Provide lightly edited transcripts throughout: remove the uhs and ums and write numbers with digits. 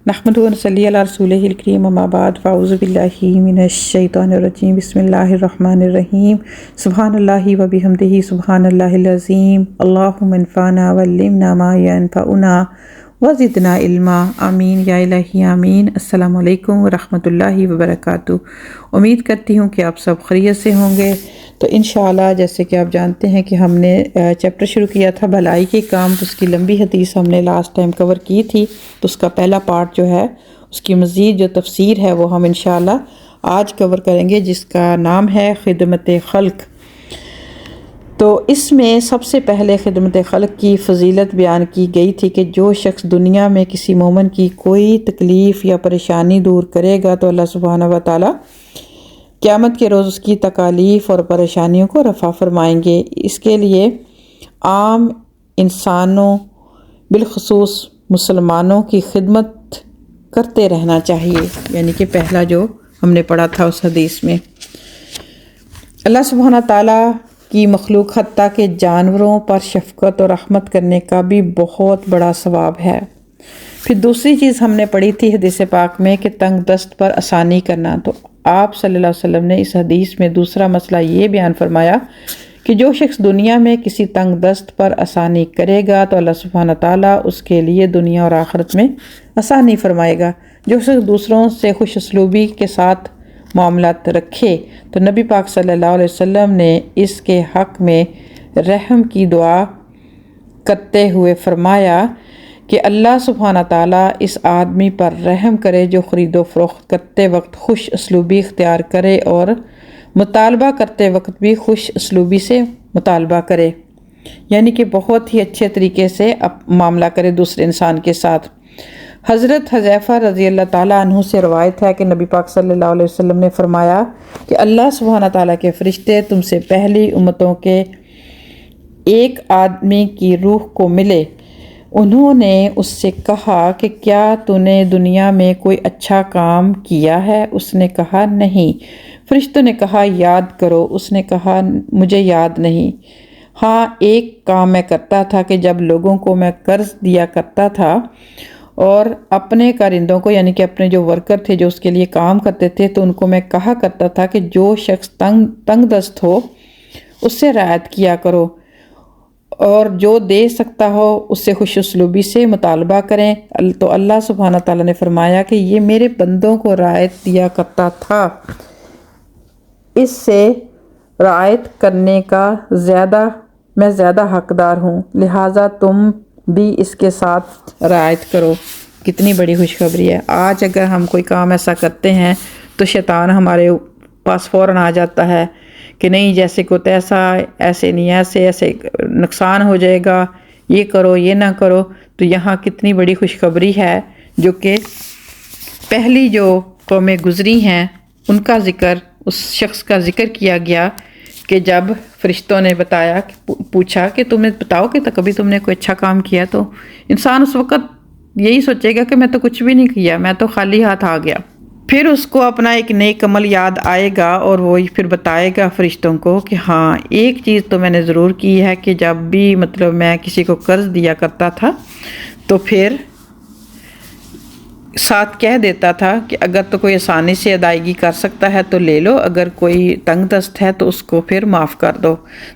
नहमदुहु व नसल्ली अला रसूलिहिल करीम अम्मा बाद फ़अऊज़ु बिल्लाहि मिनश शैतानिर रजीम बिस्मिल्लाहिर रहमानिर रहीम सुब्हानल्लाहि व बिहम्दिही सुब्हानल्लाहिल अज़ीम अल्लाहुम्मा अन्फ़अना वल्लिमना मा यनफ़अुना व ज़िदना इल्मा आमीन या इलाही आमीन। अस्सलामु अलैकुम व रहमतुल्लाहि व बरकातुहू। उम्मीद करती हूँ कि आप सब खैरियत से होंगे। तो इंशाअल्लाह जैसे कि आप जानते हैं कि हमने चैप्टर शुरू किया था भलाई के काम, तो उसकी लंबी हदीस हमने लास्ट टाइम कवर की थी। तो उसका पहला पार्ट जो है उसकी मज़ीद जो तफसीर है वो हम इंशाअल्लाह आज कवर करेंगे, जिसका नाम है खिदमत खल्क। तो इसमें सबसे पहले खिदमत खल्क की फ़जीलत बयान की गई थी कि जो शख्स दुनिया में किसी मोमिन की कोई तकलीफ़ या परेशानी दूर करेगा तो अल्लाह सुब्हानहू व तआला क़यामत के रोज़ उसकी तकालीफ़ और परेशानियों को रफ़ा फरमाएंगे। इसके लिए आम इंसानों बिलखुसूस मुसलमानों की खिदमत करते रहना चाहिए, यानी कि पहला जो हमने पढ़ा था उस हदीस में। अल्लाह सुब्हानहू व तआला की मखलूक हत्ता के जानवरों पर शफ़क़त और रहमत करने का भी बहुत बड़ा सवाब है। फिर दूसरी चीज़ हमने पढ़ी थी हदीस पाक में कि तंग दस्त पर आसानी करना। तो आप सल्लल्लाहु अलैहि वसल्लम ने इस हदीस में दूसरा मसला ये बयान फरमाया कि जो शख्स दुनिया में किसी तंग दस्त पर आसानी करेगा तो अल्लाह सुब्हानहू व तआला उसके लिए दुनिया और आखिरत में आसानी फरमाएगा। जो शख्स दूसरों से खुश उसलूबी के साथ मामलात रखे तो नबी पाक सल्लल्लाहु अलैहि वसल्लम ने इसके हक़ में रहम की दुआ करते हुए फरमाया कि अल्लाह सुब्हानहू व तआला इस आदमी पर रहम करे जो ख़रीदो फ़रोख्त करते वक्त खुश उसलूबी इख्तियार करे और मुतालबा करते वक्त भी खुश उसलूबी से मुतालबा करे, यानी कि बहुत ही अच्छे तरीके से मामला करे दूसरे इंसान के साथ। हज़रत हुज़ैफ़ा रज़ी अल्लाह ताला अन्हु से रवायत है कि नबी पाक सल्लल्लाहु अलैहि वसल्लम ने फरमाया कि अल्लाह सुब्हानहू व तआला के फ़रिश्ते तुमसे पहली उम्मतों के एक आदमी की रूह को मिले। उन्होंने उससे कहा कि क्या तूने दुनिया में कोई अच्छा काम किया है? उसने कहा नहीं। फ़रिश्तों ने कहा याद करो। उसने कहा मुझे याद नहीं। हाँ, एक काम मैं करता था कि जब लोगों को मैं कर्ज़ दिया करता था और अपने कारिंदों को, यानी कि अपने जो वर्कर थे जो उसके लिए काम करते थे, तो उनको मैं कहा करता था कि जो शख्स तंग दस्त हो उससे रियायत किया करो और जो दे सकता हो उससे खुश उसलूबी से मुतालबा करें। तो अल्लाह सुब्हानहू व तआला ने फरमाया कि ये मेरे बंदों को रियायत दिया करता था, इससे रियायत करने का मैं ज़्यादा हकदार हूँ, लिहाजा तुम भी इसके साथ रियायत करो। कितनी बड़ी खुशखबरी है। आज अगर हम कोई काम ऐसा करते हैं तो शैतान हमारे पास फ़ौरन आ जाता है कि नहीं, जैसे को तैसा, ऐसे नहीं, ऐसे नुकसान हो जाएगा, ये करो ये ना करो। तो यहाँ कितनी बड़ी खुशखबरी है जो कि पहली जो कौमें गुज़री हैं उनका ज़िक्र, उस शख्स का ज़िक्र किया गया कि जब फ़रिश्तों ने बताया, पूछा कि तुम्हें बताओ कि कभी तुमने कोई अच्छा काम किया, तो इंसान उस वक़्त यही सोचेगा कि मैं तो कुछ भी नहीं किया, मैं तो खाली हाथ आ गया। फिर उसको अपना एक नेक अमल याद आएगा और वो फिर बताएगा फ़रिश्तों को कि हाँ, एक चीज़ तो मैंने ज़रूर की है कि जब भी मतलब मैं किसी को कर्ज़ दिया करता था तो फिर साथ कह देता था कि अगर तो कोई आसानी से अदायगी कर सकता है तो ले लो, अगर कोई तंग दस्त है तो उसको फिर माफ़ कर दो।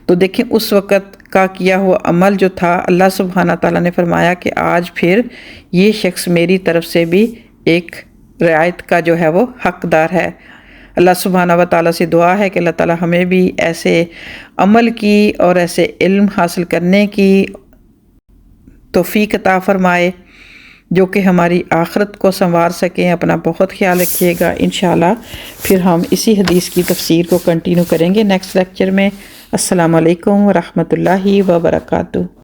तो देखें उस वक़्त का किया हुआ अमल जो था, अल्लाह सुब्हानहू व तआला ने फरमाया कि आज फिर ये शख्स मेरी तरफ से भी एक रियायत का जो है वो हकदार है। अल्लाह सुब्हानहू व तआला से दुआ है कि अल्लाह ताला हमें भी ऐसे अमल की और ऐसे इल्म हासिल करने की तौफीक अता फरमाए जो कि हमारी आखिरत को संवार सकें। अपना बहुत ख्याल रखिएगा। इंशाअल्लाह फिर हम इसी हदीस की तफसीर को कंटिन्यू करेंगे नेक्स्ट लेक्चर में। अस्सलामु अलैकुम व रहमतुल्लाहि व बरकातुहू।